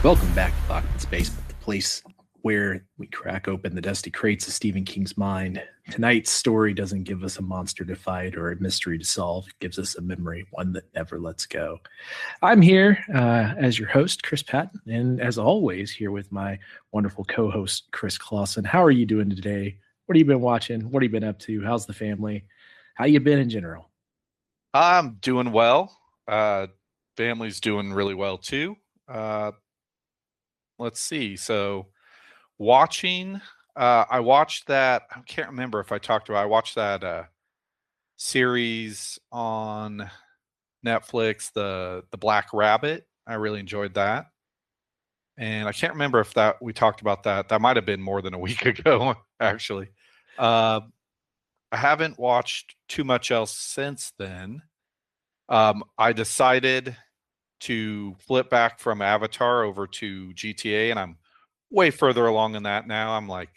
Welcome back to Bachman's Basement, the place where we crack open the dusty crates of Stephen King's mind. Tonight's story doesn't give us a monster to fight or a mystery to solve. It gives us a memory, one that never lets go. I'm here as your host, Chris Patton, and as always, here with my wonderful co-host, Chris Clawson. How are you doing today? What have you been watching? What have you been up to? How's the family? How you been in general? I'm doing well. Family's doing really well too. Let's see. So watching, I watched that. I can't remember if I talked about, I watched that series on Netflix, the Black Rabbit. I really enjoyed that. And I can't remember if that we talked about that. That might have been more than a week ago, actually. I haven't watched too much else since then. I decided to flip back from Avatar over to GTA, and I'm way further along in that now. I'm like,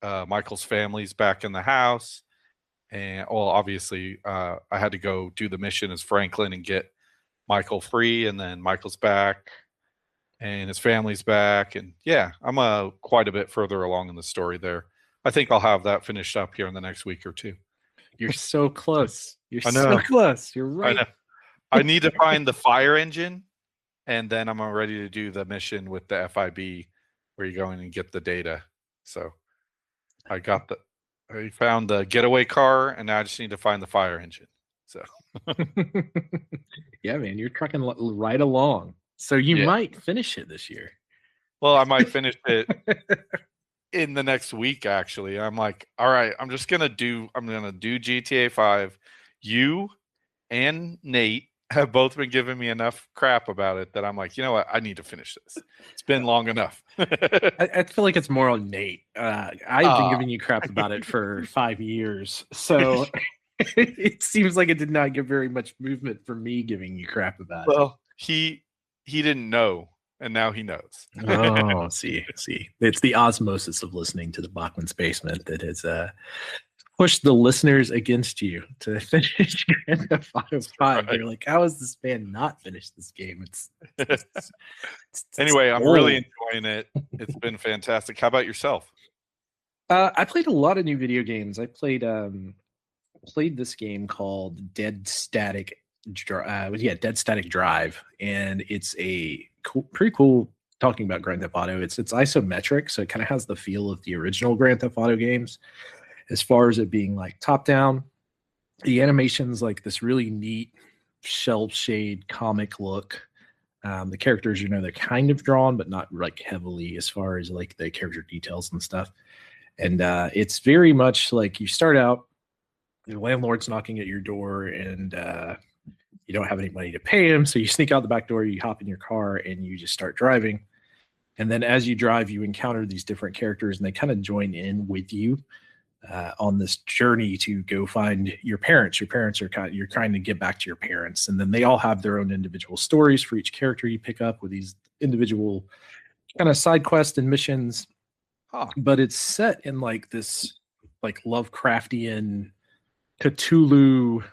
Michael's family's back in the house, and well, obviously, I had to go do the mission as Franklin and get Michael free, and then Michael's back, and his family's back, and yeah, I'm quite a bit further along in the story there. I think I'll have that finished up here in the next week or two. You're so close. You're I know. so close. You're right. I need to find the fire engine, and then I'm ready to do the mission with the FIB where you go in and get the data. So I found the getaway car, and now I just need to find the fire engine. So yeah, man, you're trucking right along. So you might finish it this year. Well, I might finish it in the next week, actually. I'm like, all right, I'm gonna do GTA 5. You and Nate have both been giving me enough crap about it that I'm like, you know what? I need to finish this. It's been long enough. I feel like it's more on Nate. I've been giving you crap about it for 5 years. So it seems like it did not get very much movement for me giving you crap about it. Well, he didn't know, and now he knows. Oh, see. It's the osmosis of listening to the Bachman's Basement that has push the listeners against you to finish Grand Theft Auto 5. Right. They're like, how has this man not finished this game? Anyway, I'm really enjoying it. It's been fantastic. How about yourself? I played a lot of new video games. I played this game called Dead Static Drive, and it's a pretty cool. Talking about Grand Theft Auto, it's isometric, so it kind of has the feel of the original Grand Theft Auto games. As far as it being like top down, the animation's like this really neat shell shade comic look. The characters, they're kind of drawn, but not like heavily as far as like the character details and stuff. And it's very much like you start out, the landlord's knocking at your door, and you don't have any money to pay him. So you sneak out the back door, you hop in your car, and you just start driving. And then as you drive, you encounter these different characters, and they kind of join in with you on this journey to go find your parents. Your parents you're trying to get back to your parents, and then they all have their own individual stories for each character you pick up with these individual kind of side quests and missions. But it's set in like this like Lovecraftian Cthulhu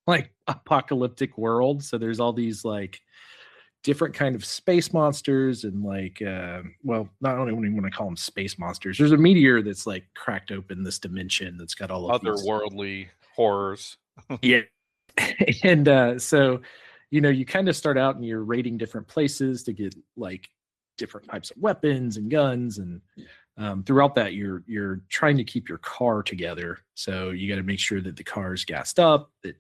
like apocalyptic world. So there's all these like different kind of space monsters and like well, not only when you want to call them space monsters, there's a meteor that's like cracked open this dimension that's got all of otherworldly horrors. Yeah. And so you kind of start out and you're raiding different places to get like different types of weapons and guns, and throughout that you're trying to keep your car together. So you got to make sure that the car's gassed up, that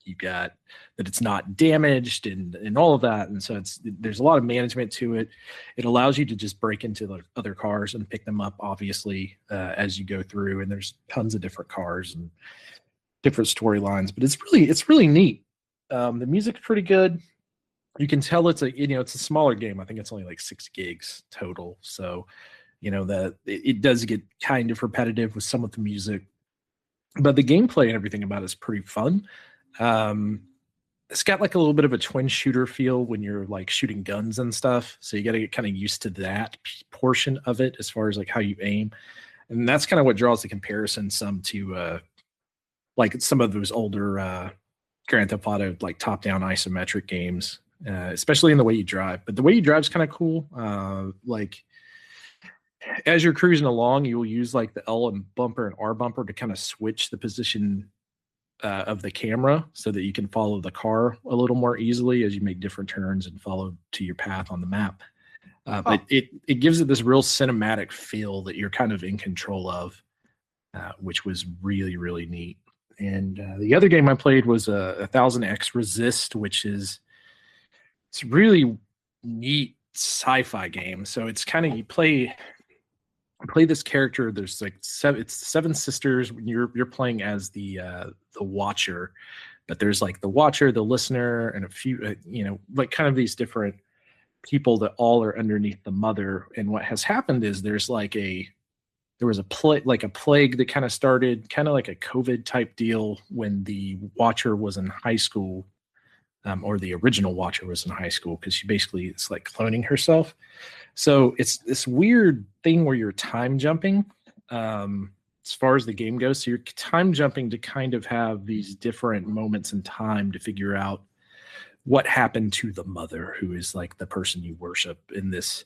it's not damaged, and all of that. And so there's a lot of management to it. It allows you to just break into the other cars and pick them up, obviously, as you go through. And there's tons of different cars and different storylines, but it's really neat. The music's pretty good. You can tell it's a smaller game. I think it's only like 6 gigs total. So that it does get kind of repetitive with some of the music, but the gameplay and everything about it is pretty fun. It's got like a little bit of a twin shooter feel when you're like shooting guns and stuff. So you got to get kind of used to that portion of it as far as like how you aim. And that's kind of what draws the comparison some to like some of those older Grand Theft Auto like top-down isometric games. especially in the way you drive. But the way you drive is kind of cool. Like as you're cruising along, you will use like the L and bumper and R bumper to kind of switch the position of the camera so that you can follow the car a little more easily as you make different turns and follow to your path on the map. But it gives it this real cinematic feel that you're kind of in control of, which was really, really neat. And the other game I played was 1000X Resist, which is it's really neat sci-fi game. So it's kind of you play this character. There's like seven sisters. You're playing as the Watcher, but there's like the Watcher, the Listener, and a few like kind of these different people that all are underneath the Mother. And what has happened is there was a plague that kind of started, kind of like a COVID type deal when the Watcher was in high school, or the original Watcher was in high school, because it's like cloning herself. So it's this weird thing where you're time jumping as far as the game goes. So you're time jumping to kind of have these different moments in time to figure out what happened to the Mother, who is like the person you worship in this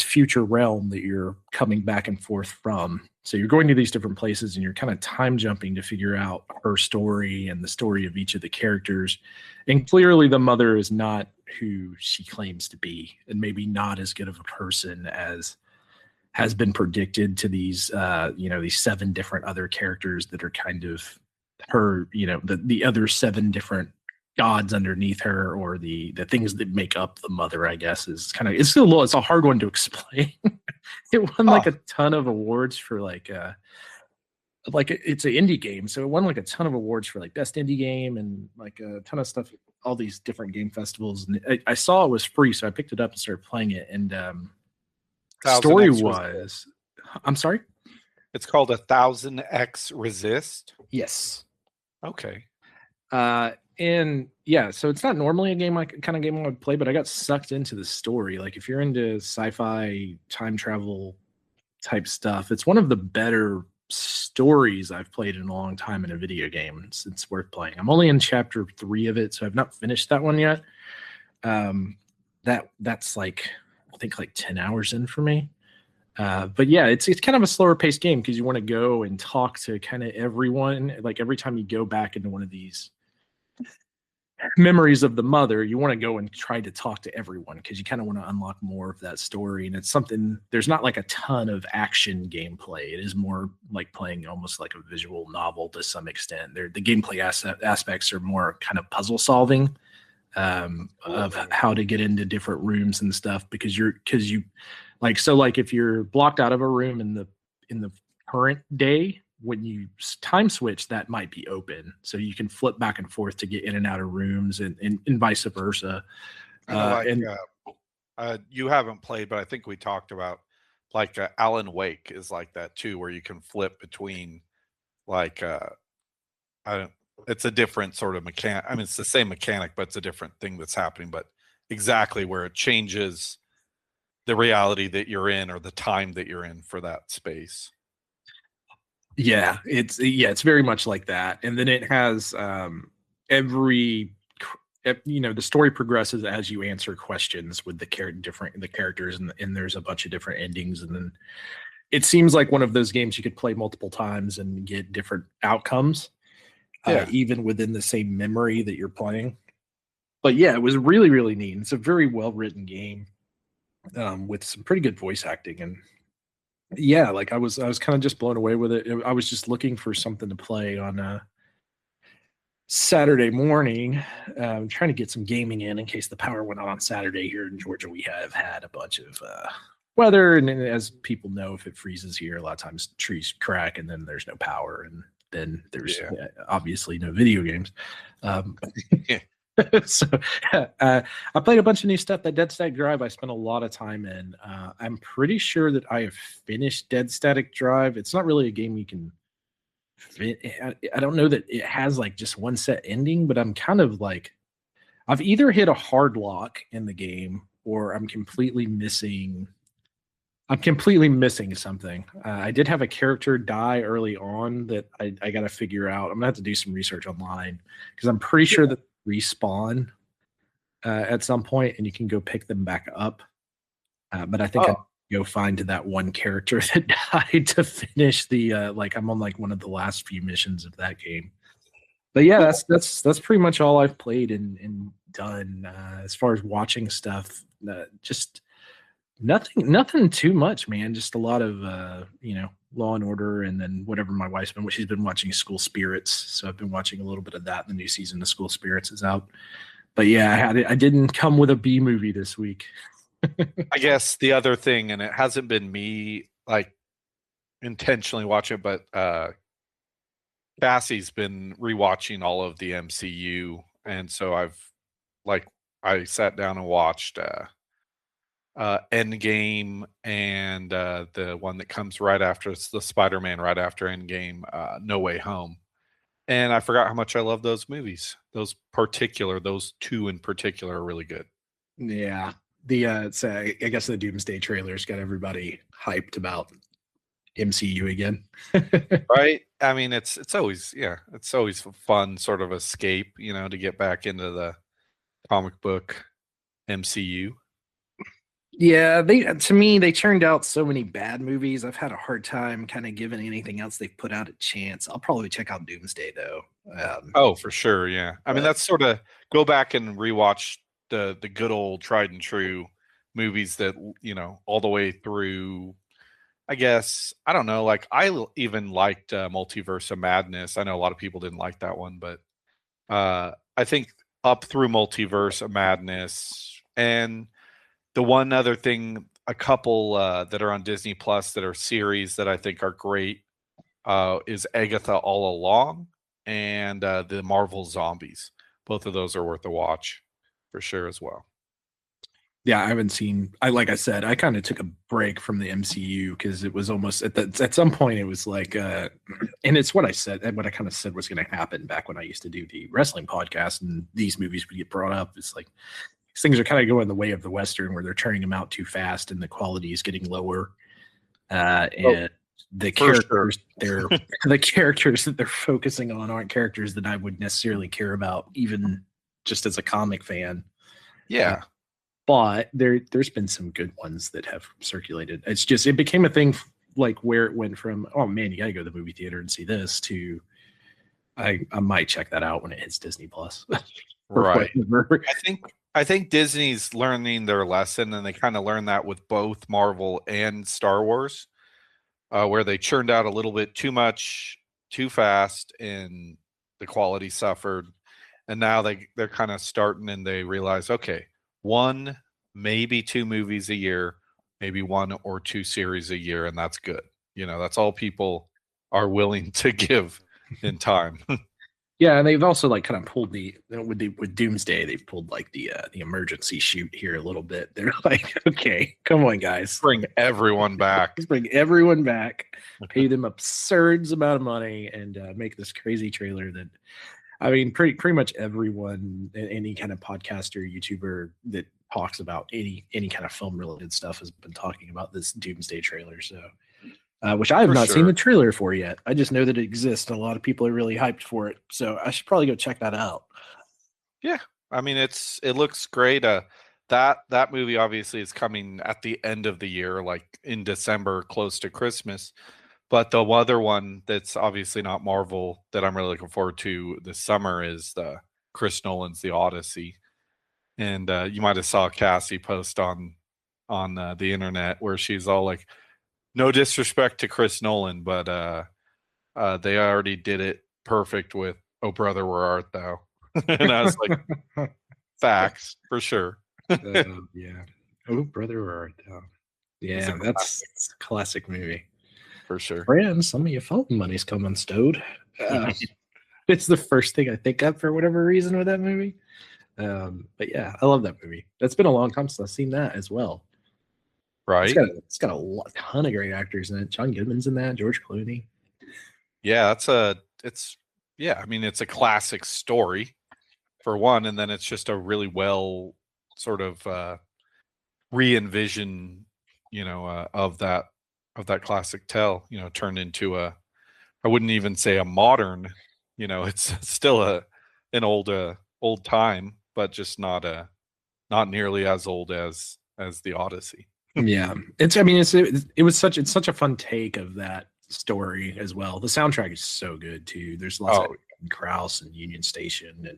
future realm that you're coming back and forth from. So you're going to these different places and you're kind of time jumping to figure out her story and the story of each of the characters. And clearly the Mother is not who she claims to be, and maybe not as good of a person as has been predicted to these, these 7 different other characters that are kind of her, the other 7 different gods underneath her, or the things that make up the Mother, I guess. It's a hard one to explain. It won like a ton of awards for like it's an indie game, so it won like a ton of awards for like best indie game and like a ton of stuff, all these different game festivals. And I saw it was free, so I picked it up and started playing it. And story was, I'm sorry, it's called 1000X Resist. Yes. Okay. And yeah, so it's not normally a game kind of game I would play, but I got sucked into the story. Like if you're into sci-fi time travel type stuff, it's one of the better stories I've played in a long time in a video game. It's worth playing. I'm only in chapter 3 of it, so I've not finished that one yet. That's like, I think like 10 hours in for me. But yeah, it's kind of a slower paced game because you want to go and talk to kind of everyone. Like every time you go back into one of these memories of the Mother, you want to go and try to talk to everyone because you kind of want to unlock more of that story. And it's something, there's not like a ton of action gameplay. It is more like playing almost like a visual novel to some extent. The gameplay aspects are more kind of puzzle solving of how to get into different rooms and stuff, because if you're blocked out of a room in the current day, when you time switch, that might be open, so you can flip back and forth to get in and out of rooms, and vice versa. You haven't played, but I think we talked about like Alan Wake is like that too, where you can flip between like it's a different sort of mechanic. I mean, it's the same mechanic, but it's a different thing that's happening. But exactly where it changes the reality that you're in or the time that you're in for that space. Yeah, it's very much like that. And then it has the story progresses as you answer questions with the characters, and there's a bunch of different endings. And then it seems like one of those games you could play multiple times and get different outcomes, even within the same memory that you're playing. But yeah, it was really, really neat. It's a very well written game with some pretty good voice acting. And yeah, like I was kind of just blown away with it. I was just looking for something to play on a Saturday morning, trying to get some gaming in case the power went on Saturday. Here in Georgia, we have had a bunch of weather, and as people know, if it freezes here, a lot of times trees crack, and then there's no power, and then there's obviously no video games. So I played a bunch of new stuff. That Dead Static Drive I spent a lot of time in. I'm pretty sure that I have finished Dead Static Drive. It's not really a game you can I don't know that it has like just one set ending, but I'm kind of like, I've either hit a hard lock in the game or I'm completely missing something. I did have a character die early on that I got to figure out. I'm gonna have to do some research online because I'm pretty sure that respawn at some point, and you can go pick them back up. But I think I Oh, go find that one character that died to finish the like I'm on like one of the last few missions of that game. But yeah, cool. that's pretty much all I've played and done as far as watching stuff. Just nothing too much, man. Just a lot of Law and Order, and then whatever my wife's been. She's been watching School Spirits, so I've been watching a little bit of that. The new season of School Spirits is out. But yeah, I didn't come with a B movie this week. I guess the other thing, and it hasn't been me like intentionally watching it, but Cassie's been rewatching all of the MCU, and so I sat down and watched Endgame and the one that comes right after, it's the Spider-Man right after Endgame, No Way Home. And I forgot how much I love those movies. Those two in particular are really good. Yeah, I guess the Doomsday trailers got everybody hyped about MCU again. Right? I mean, it's always, yeah, it's always a fun sort of escape, to get back into the comic book MCU. Yeah, to me they turned out so many bad movies. I've had a hard time kind of giving anything else they've put out a chance. I'll probably check out Doomsday though. Oh, for sure, yeah. I mean, But that's sort of go back and rewatch the good old tried and true movies that, all the way through. I guess I don't know. Like even liked Multiverse of Madness. I know a lot of people didn't like that one, but I think up through Multiverse of Madness, and the one other thing, a couple that are on Disney Plus that are series that I think are great is Agatha All Along and the Marvel Zombies. Both of those are worth a watch for sure as well. yeah, I haven't seen. I like I said, I kind of took a break from the MCU because it was almost at some point it was like, and it's what I said, what I kind of said was going to happen back when I used to do the wrestling podcast, and these movies would get brought up. It's like these things are kind of going the way of the Western, where they're turning them out too fast and the quality is getting lower. Oh, And the for sure. characters they're the characters that they're focusing on aren't characters that I would necessarily care about, even just as a comic fan. Uh, Yeah. but there's been some good ones that have circulated. It's just it became a thing like where it went from, oh man, you gotta go to the movie theater and see this, to I might check that out when it hits Disney Plus or Right. whatever. I think Disney's learning their lesson, and they kind of learned that with both Marvel and Star Wars, where they churned out a little bit too much too fast, and the quality suffered. And now they're kind of starting, and they realize, okay, one, maybe two movies a year, maybe one or two series a year, and that's good. That's all people are willing to give in time. Yeah, and they've also like kind of pulled with Doomsday, they've pulled like the emergency shoot here a little bit. They're like, okay, come on, guys, Bring everyone back. let's bring everyone back, pay them absurd amount of money, and make this crazy trailer that I mean, pretty much everyone, any kind of podcaster, YouTuber that talks about any kind of film related stuff has been talking about this Doomsday trailer. So, which I have For not seen the sure. trailer for yet. I just know that it exists, and a lot of people are really hyped for it. So I should probably go check that out. Yeah. I mean, it looks great. That movie obviously is coming at the end of the year, like in December, close to Christmas. But the other one that's obviously not Marvel that I'm really looking forward to this summer is the Chris Nolan's The Odyssey. And you might have saw Cassie post on the internet where she's all like, "No disrespect to Chris Nolan, but they already did it perfect with Oh Brother, Where Art Thou?" And I was like, "Facts for sure." Yeah. Oh, brother, where art thou? It's a Yeah, classic that's a classic movie. for sure. Friends, some of your phone money's coming stowed. It's the first thing I think of for whatever reason with that movie. But yeah, I love that movie. That's been a long time since I've seen that as well. Right? It's got ton of great actors in it. John Goodman's in that. George Clooney. Yeah, it's yeah, I mean it's a classic story for one, and then it's just a really well sort of re-envision, of that classic tale, turned into I wouldn't even say a modern, it's still an old time, but just not a not nearly as old as the Odyssey. Yeah, it's such a fun take of that story as well. The soundtrack is so good too. There's lots of Krause and Union Station and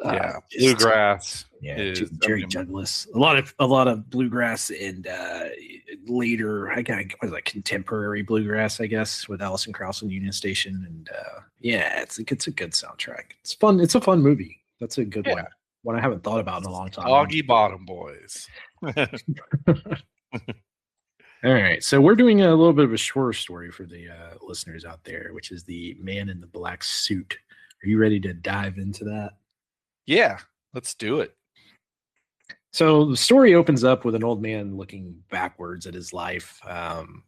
yeah, bluegrass. Jerry Douglas. A lot of bluegrass and later I got like contemporary bluegrass, I guess, with Alison Krauss and Union Station. And yeah, it's a good soundtrack. It's fun. It's a fun movie. That's a good one I haven't thought about in a long time. Soggy Bottom Boys. All right, so we're doing a little bit of a shorter story for the listeners out there, which is The Man in the Black Suit. Are you ready to dive into that? Yeah, let's do it. So the story opens up with an old man looking backwards at his life.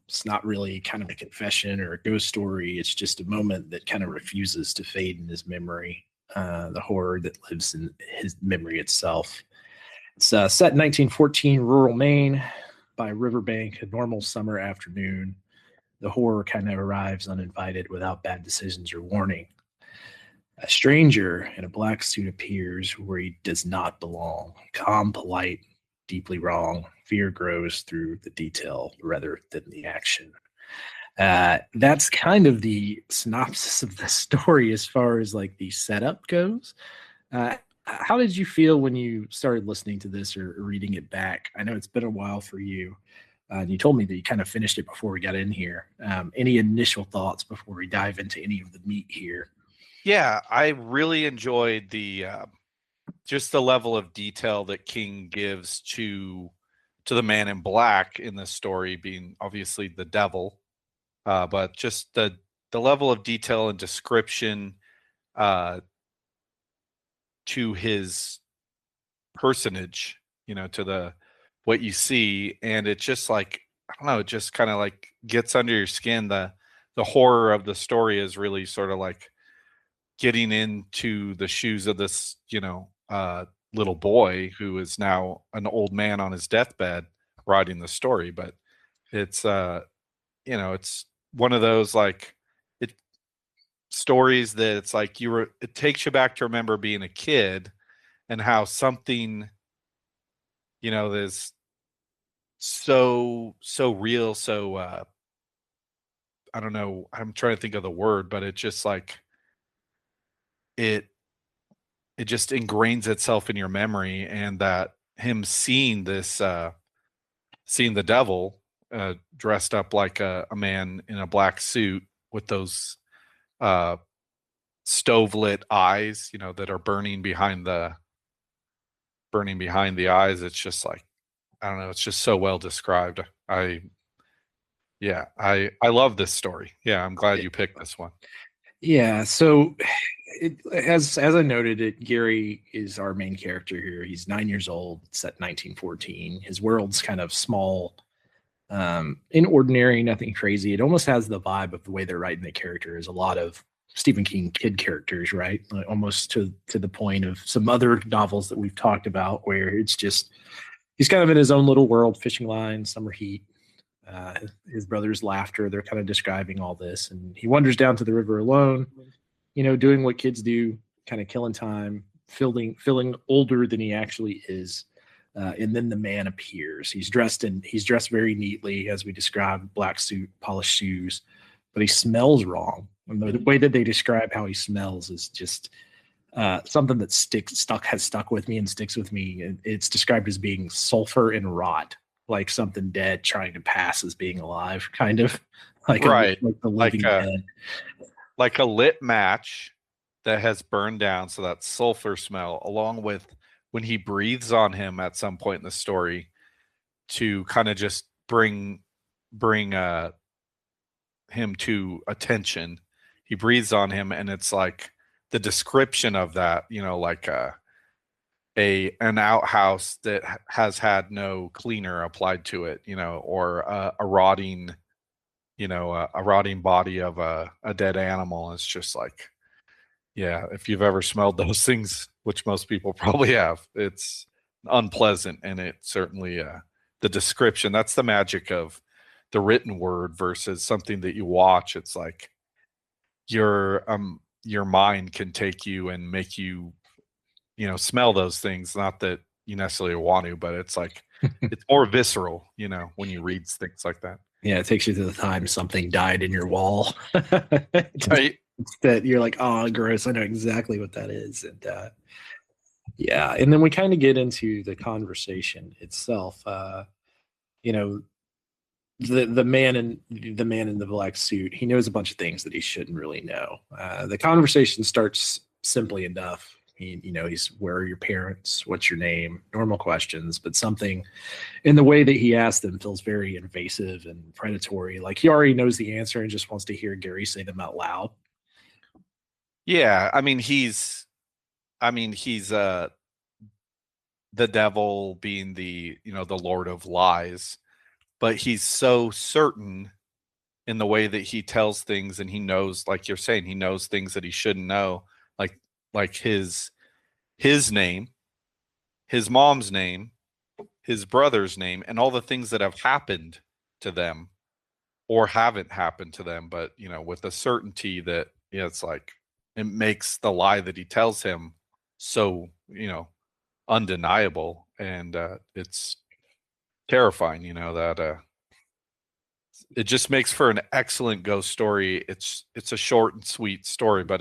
It's not really kind of a confession or a ghost story. It's just a moment that kind of refuses to fade in his memory, the horror that lives in his memory itself. It's set in 1914, rural Maine, by a riverbank, a normal summer afternoon. The horror kind of arrives uninvited without bad decisions or warning. A stranger in a black suit appears where he does not belong. Calm, polite, deeply wrong. Fear grows through the detail rather than the action. That's kind of the synopsis of the story as far as like the setup goes. How did you feel when you started listening to this or reading it back? I know it's been a while for you. And you told me that you kind of finished it before we got in here. Any initial thoughts before we dive into any of the meat here? Yeah, I really enjoyed the just the level of detail that King gives to the man in black in this story, being obviously the devil, but just the level of detail and description to his personage, to what you see, and it just like, I don't know, it just kind of like gets under your skin. The horror of the story is really sort of like getting into the shoes of this, little boy who is now an old man on his deathbed writing the story. But it's, it's one of those like stories that it's like it takes you back to remember being a kid and how something, is so real. So, I don't know, I'm trying to think of the word, but it just like, it just ingrains itself in your memory, and that him seeing this seeing the devil dressed up like a man in a black suit with those stove lit eyes, that are burning behind the eyes. It's just like, I don't know, it's just so well described. I love this story. Yeah, I'm glad you picked this one. Yeah, so as I noted, Gary is our main character here. He's 9 years old. It's set 1914. His world's kind of small, inordinary, nothing crazy. It almost has the vibe of the way they're writing the character is a lot of Stephen King kid characters, right? Like almost to the point of some other novels that we've talked about, where it's just he's kind of in his own little world, fishing line, summer heat. His brother's laughter. They're kind of describing all this, and he wanders down to the river alone, doing what kids do, kind of killing time, feeling older than he actually is. And then the man appears. He's dressed very neatly, as we described, black suit, polished shoes, but he smells wrong. And the way that they describe how he smells is just something that has stuck with me and sticks with me. It's described as being sulfur and rot, like something dead trying to pass as being alive, kind of like right, like the living dead. Like a lit match that has burned down. So that sulfur smell, along with when he breathes on him at some point in the story to kind of just bring him to attention. He breathes on him, and it's like the description of that, like an outhouse that has had no cleaner applied to it, or a rotting, a rotting body of a dead animal. It's just like, yeah, if you've ever smelled those things, which most people probably have, it's unpleasant. And it certainly, the description, that's the magic of the written word versus something that you watch. It's like your mind can take you and make you, smell those things. Not that you necessarily want to, but it's like it's more visceral, when you read things like that. Yeah, it takes you to the time something died in your wall. Right. That you're like, oh, gross. I know exactly what that is. And yeah, and then we kind of get into the conversation itself. You know, the man in the black suit, he knows a bunch of things that he shouldn't really know. The conversation starts simply enough. He's, where are your parents? What's your name? Normal questions, but something in the way that he asked them feels very invasive and predatory. Like he already knows the answer and just wants to hear Gary say them out loud. Yeah, I mean he's the devil being the Lord of Lies, but he's so certain in the way that he tells things, and he knows, like you're saying, he knows things that he shouldn't know, like his name, his mom's name, his brother's name, and all the things that have happened to them or haven't happened to them, but with a certainty that it's like it makes the lie that he tells him so undeniable, and it's terrifying. That it just makes for an excellent ghost story. It's a short and sweet story, but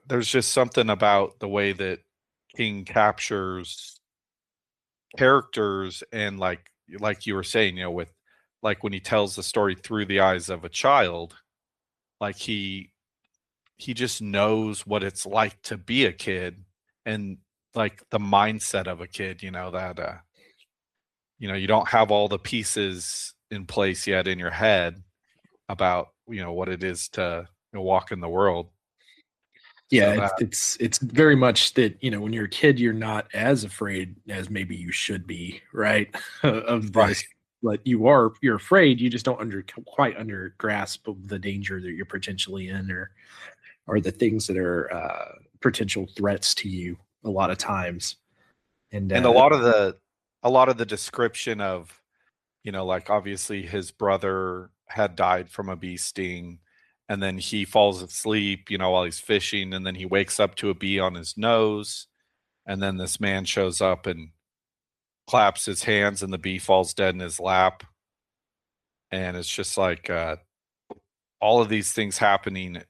there's just something about the way that King captures characters, and like you were saying, with like when he tells the story through the eyes of a child, like he just knows what it's like to be a kid, and like the mindset of a kid, that you don't have all the pieces in place yet in your head about what it is to walk in the world. Yeah, So it's very much that, when you're a kid, you're not as afraid as maybe you should be, right? Of right. this, but you're afraid. You just don't quite under grasp of the danger that you're potentially in, or the things that are potential threats to you a lot of times. And And a lot of the description of, like obviously his brother had died from a bee sting, and then he falls asleep, while he's fishing, and then he wakes up to a bee on his nose, and then this man shows up and claps his hands, and the bee falls dead in his lap. And it's just like all of these things happening.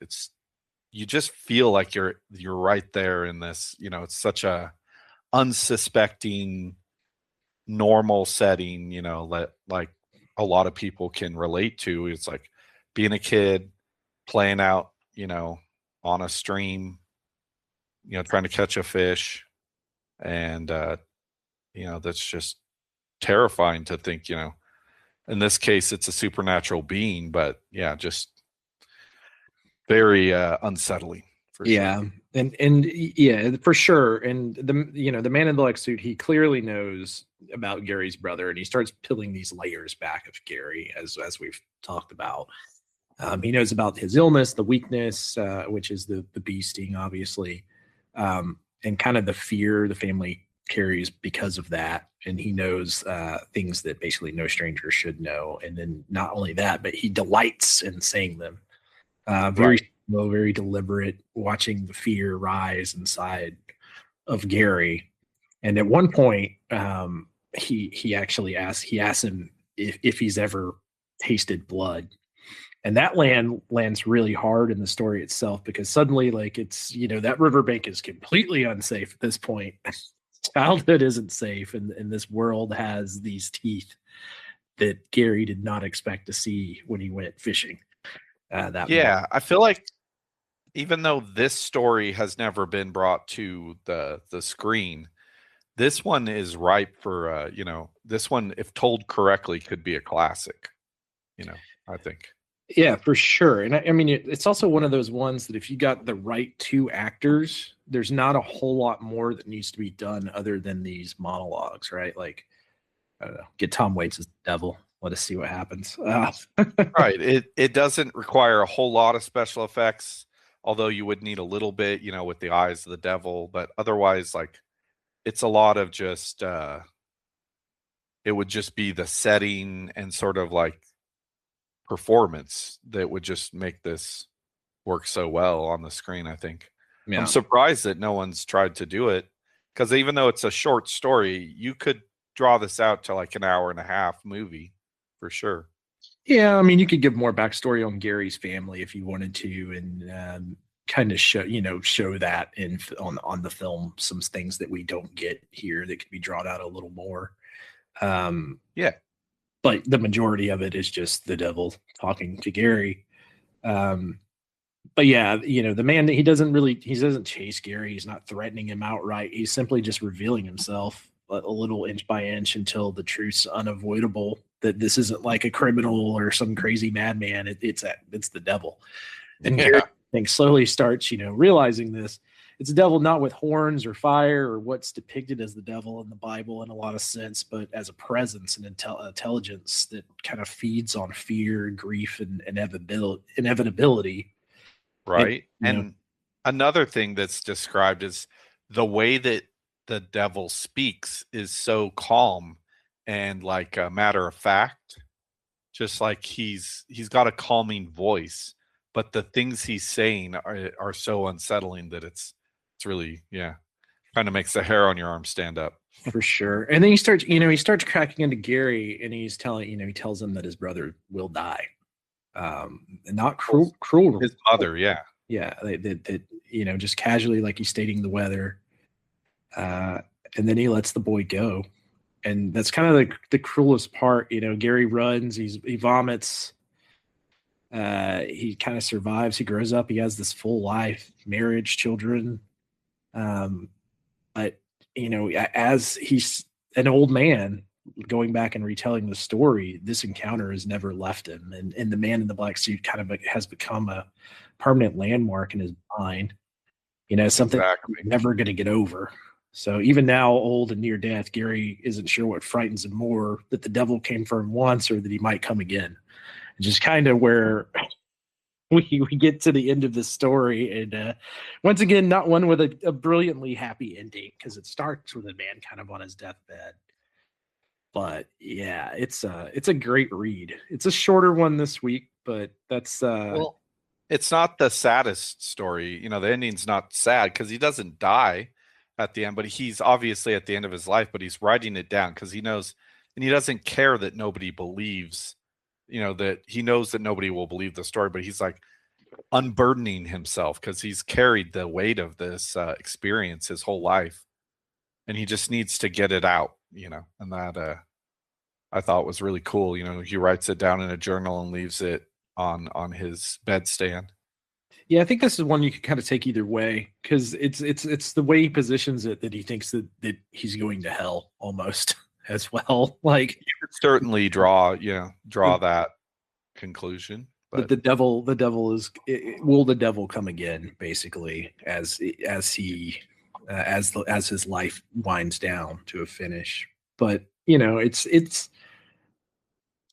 You just feel like you're right there in this. It's such a unsuspecting, normal setting. Like a lot of people can relate to. It's like being a kid, playing out, on a stream, trying to catch a fish, and that's just terrifying to think. In this case, it's a supernatural being, but yeah, just very unsettling for yeah, sure. and yeah, for sure. And the man in the black suit, he clearly knows about Gary's brother, and he starts peeling these layers back of Gary, as we've talked about. He knows about his illness, the weakness, which is the bee sting, obviously, and kind of the fear the family carries because of that. And he knows things that basically no stranger should know. And then not only that, but he delights in saying them. Very Right. slow, very deliberate, watching the fear rise inside of Gary. And at one point, he actually asks him if he's ever tasted blood, and that lands really hard in the story itself, because suddenly, like, it's, that riverbank is completely unsafe at this point. Childhood isn't safe, and this world has these teeth that Gary did not expect to see when he went fishing that morning. Yeah, I feel like even though this story has never been brought to the screen, this one is ripe for this one, if told correctly, could be a classic. I think. Yeah, for sure. And I mean, it's also one of those ones that if you got the right two actors, there's not a whole lot more that needs to be done other than these monologues, right? Like, I don't know, get Tom Waits as the devil. Let us see what happens. Right. It doesn't require a whole lot of special effects, although you would need a little bit, with the eyes of the devil, but otherwise, like, it's a lot of just it would just be the setting and sort of like performance that would just make this work so well on the screen, I think. I'm Yeah. surprised that no one's tried to do it. Because even though it's a short story, you could draw this out to like an hour and a half movie for sure. Yeah, I mean, you could give more backstory on Gary's family if you wanted to, and kind of show that in on the film, some things that we don't get here that could be drawn out a little more. Yeah, but the majority of it is just the devil talking to Gary. But yeah, the man, he doesn't chase Gary. He's not threatening him outright. He's simply just revealing himself a little inch by inch until the truth's unavoidable, that this isn't like a criminal or some crazy madman. It's the devil. And Gary, I think, slowly starts, realizing this. It's a devil not with horns or fire or what's depicted as the devil in the Bible in a lot of sense, but as a presence and intelligence that kind of feeds on fear, grief, and inevitability. right. And another thing that's described is the way that the devil speaks is so calm and like a matter of fact, just like he's got a calming voice, but the things he's saying are so unsettling that it's really, kind of makes the hair on your arm stand up. For sure. And then he starts cracking into Gary, and he tells him that his brother will die. And not cruel. His mother, yeah. Yeah, that just casually, like he's stating the weather. And then he lets the boy go. And that's kind of the cruelest part. Gary runs, he vomits. He kind of survives. He grows up. He has this full life, marriage, children. But as he's an old man going back and retelling the story, this encounter has never left him. And the man in the black suit kind of has become a permanent landmark in his mind. Something he's never going to get over. So even now, old and near death, Gary isn't sure what frightens him more, that the devil came for him once or that he might come again. It's just kind of where we get to the end of the story. And once again, not one with a brilliantly happy ending, because it starts with a man kind of on his deathbed. But yeah, it's a great read. It's a shorter one this week, but that's well, it's not the saddest story. The ending's not sad because he doesn't die at the end, but he's obviously at the end of his life, but he's writing it down because he knows, and he doesn't care that nobody believes, that he knows that nobody will believe the story, but he's like unburdening himself because he's carried the weight of this experience his whole life, and he just needs to get it out, and that I thought was really cool. He writes it down in a journal and leaves it on his bedstand. Yeah, I think this is one you can kind of take either way, because it's the way he positions it that he thinks that he's going to hell almost as well. Like, you could certainly draw that conclusion, but the devil is, will the devil come again, basically, as his life winds down to a finish. But it's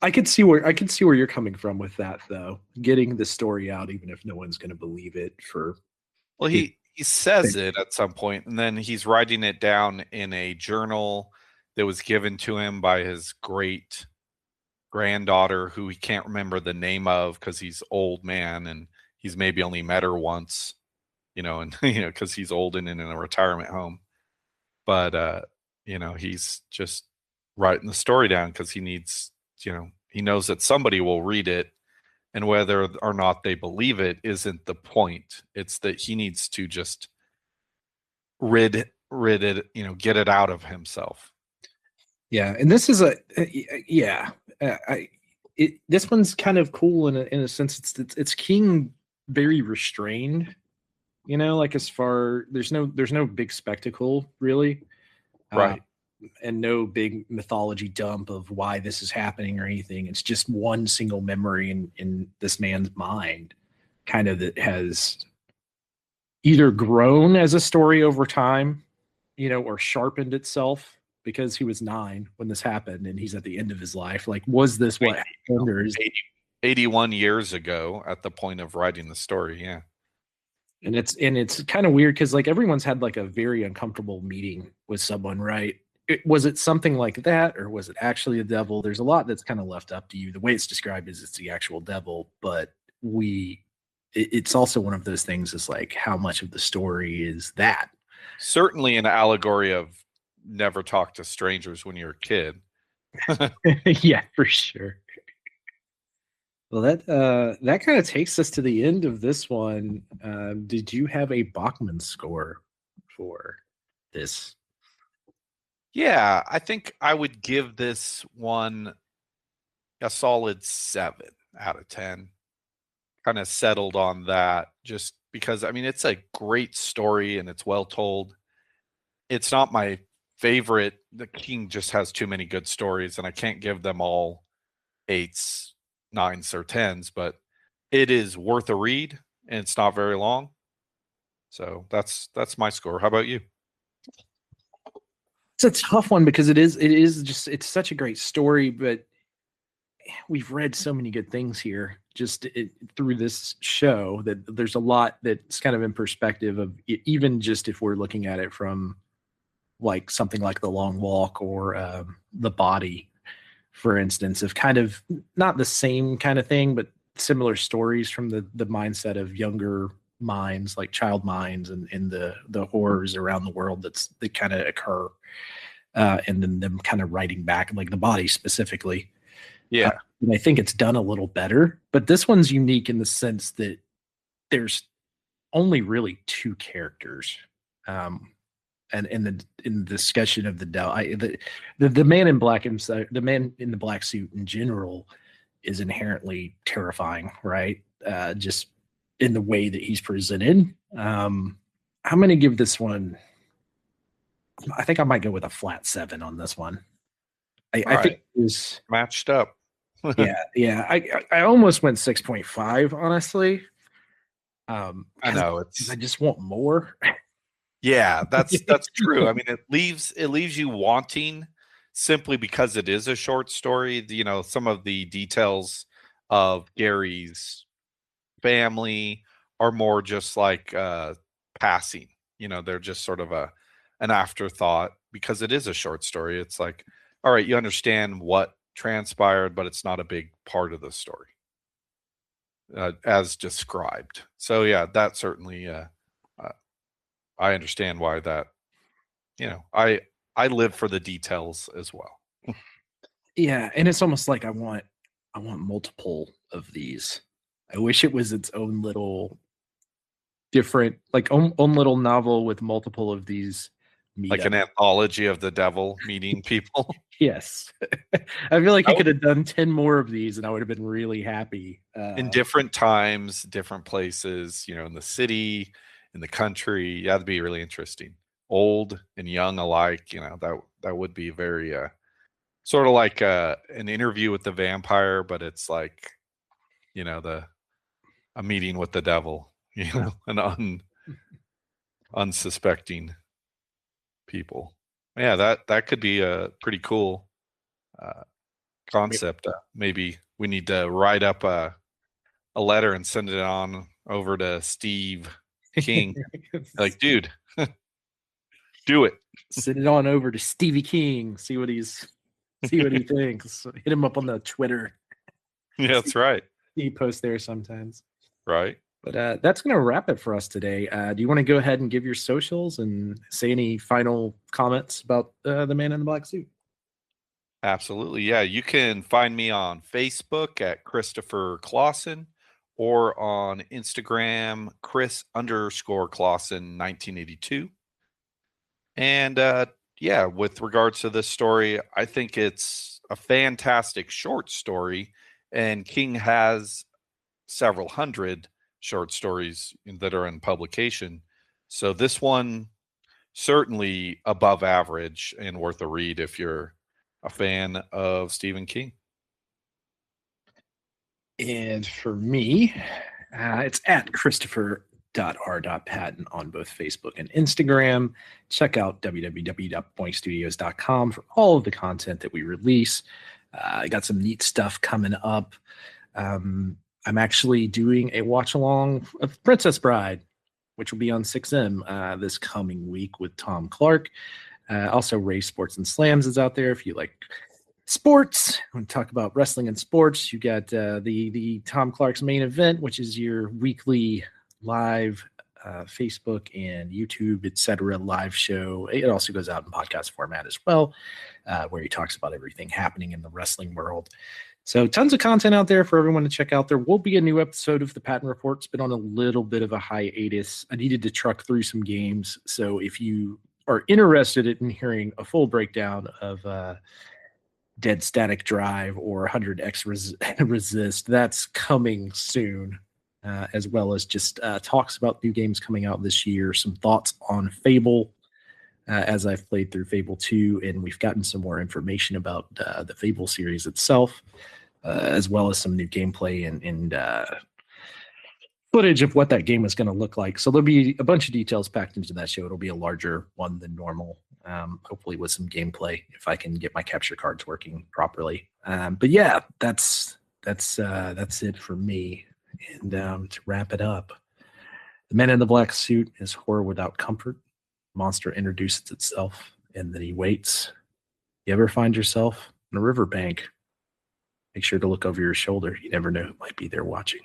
I could see where you're coming from with that, though. Getting the story out, even if no one's going to believe it. He says it at some point, and then he's writing it down in a journal that was given to him by his great granddaughter, who he can't remember the name of because he's old man and he's maybe only met her once, and because he's old and in a retirement home. But he's just writing the story down because he needs. He knows that somebody will read it, and whether or not they believe it isn't the point. It's that he needs to just rid it, get it out of himself. Yeah, and this is this one's kind of cool in a sense. It's King very restrained, like as far there's no big spectacle really, right. And no big mythology dump of why this is happening or anything. It's just one single memory in this man's mind, kind of, that has either grown as a story over time, or sharpened itself, because he was 9 when this happened and he's at the end of his life. Like, was this what happened, or is 81 years ago at the point of writing the story? Yeah. And it's kind of weird because, like, everyone's had like a very uncomfortable meeting with someone, right? Was it something like that, or was it actually a devil? There's a lot that's kind of left up to you. The way it's described is it's the actual devil, but it's also one of those things, is like, how much of the story is that? Certainly an allegory of never talk to strangers when you're a kid. Yeah, for sure. Well, that kind of takes us to the end of this one. Did you have a Bachman score for this? Yeah, I think I would give this one a solid 7 out of 10. Kind of settled on that just because, I mean, it's a great story and it's well told. It's not my favorite. The King just has too many good stories, and I can't give them all 8s, 9s, or 10s, but it is worth a read, and it's not very long. So that's my score. How about you? It's a tough one because it's such a great story, but we've read so many good things here through this show that there's a lot that's kind of in perspective of even just if we're looking at it from like something like The Long Walk or The Body, for instance, of kind of not the same kind of thing, but similar stories from the mindset of younger minds, like child minds, and the horrors around the world that kind of occur, and then them kind of writing back, like The Body specifically. Yeah. And I think it's done a little better, but this one's unique in the sense that there's only really two characters. And in the discussion of the man in black himself, the man in the black suit in general is inherently terrifying, right? Just in the way that he's presented. I'm going to give this one, I think I might go with a flat 7 on this one. I think it was matched up. yeah. I almost went 6.5, honestly. I know I just want more. Yeah, that's true. I mean, it leaves you wanting, simply because it is a short story. You know, some of the details of Gary's family are more just like passing. You know, they're just sort of an afterthought because it is a short story. It's like, all right, you understand what transpired, but it's not a big part of the story as described. So yeah, that certainly I understand why that, you know, I live for the details as well. Yeah, and it's almost like I want multiple of these. I wish it was its own little different, like own little novel with multiple of these Like an anthology of the devil meeting people. Yes. I feel like he could have done 10 more of these and I would have been really happy. In different times, different places, you know, in the city, in the country. Yeah, that'd be really interesting. Old and young alike, you know, that would be very sort of like an interview with the vampire, but it's like, you know, a meeting with the devil, you know, an unsuspecting people. Yeah, that could be a pretty cool concept. Maybe we need to write up a letter and send it on over to Steve King. Like, dude, do it. Send it on over to Stevie King. See what he thinks. Hit him up on the Twitter. Yeah, that's right. He posts there sometimes. Right. But that's going to wrap it for us today. Do you want to go ahead and give your socials and say any final comments about the man in the black suit? Absolutely. Yeah. You can find me on Facebook at Christopher Clawson or on Instagram, Chris_Clawson 1982. And yeah, with regards to this story, I think it's a fantastic short story, and King has several hundred short stories that are in publication. So this one certainly above average and worth a read if you're a fan of Stephen King. And for me, it's at Christopher.R.Patton on both Facebook and Instagram. Check out www.boinkstudios.com for all of the content that we release. I got some neat stuff coming up. I'm actually doing a watch along of Princess Bride, which will be on 6M this coming week with Tom Clark. Also, Ray Sports and Slams is out there if you like sports. When we talk about wrestling and sports, you got the Tom Clark's main event, which is your weekly live Facebook and YouTube, etc. live show. It also goes out in podcast format as well, where he talks about everything happening in the wrestling world. So tons of content out there for everyone to check out. There will be a new episode of the Patton Report. It's been on a little bit of a hiatus. I needed to truck through some games. So if you are interested in hearing a full breakdown of Dead Static Drive or 100X Resist, that's coming soon, as well as just talks about new games coming out this year, some thoughts on Fable, as I've played through Fable 2, and we've gotten some more information about the Fable series itself, as well as some new gameplay and footage of what that game is going to look like. So there'll be a bunch of details packed into that show. It'll be a larger one than normal, hopefully with some gameplay if I can get my capture cards working properly. But yeah, that's it for me. And to wrap it up, the man in the black suit is horror without comfort. Monster introduces itself, and then he waits. You ever find yourself on a riverbank? Make sure to look over your shoulder. You never know who might be there watching.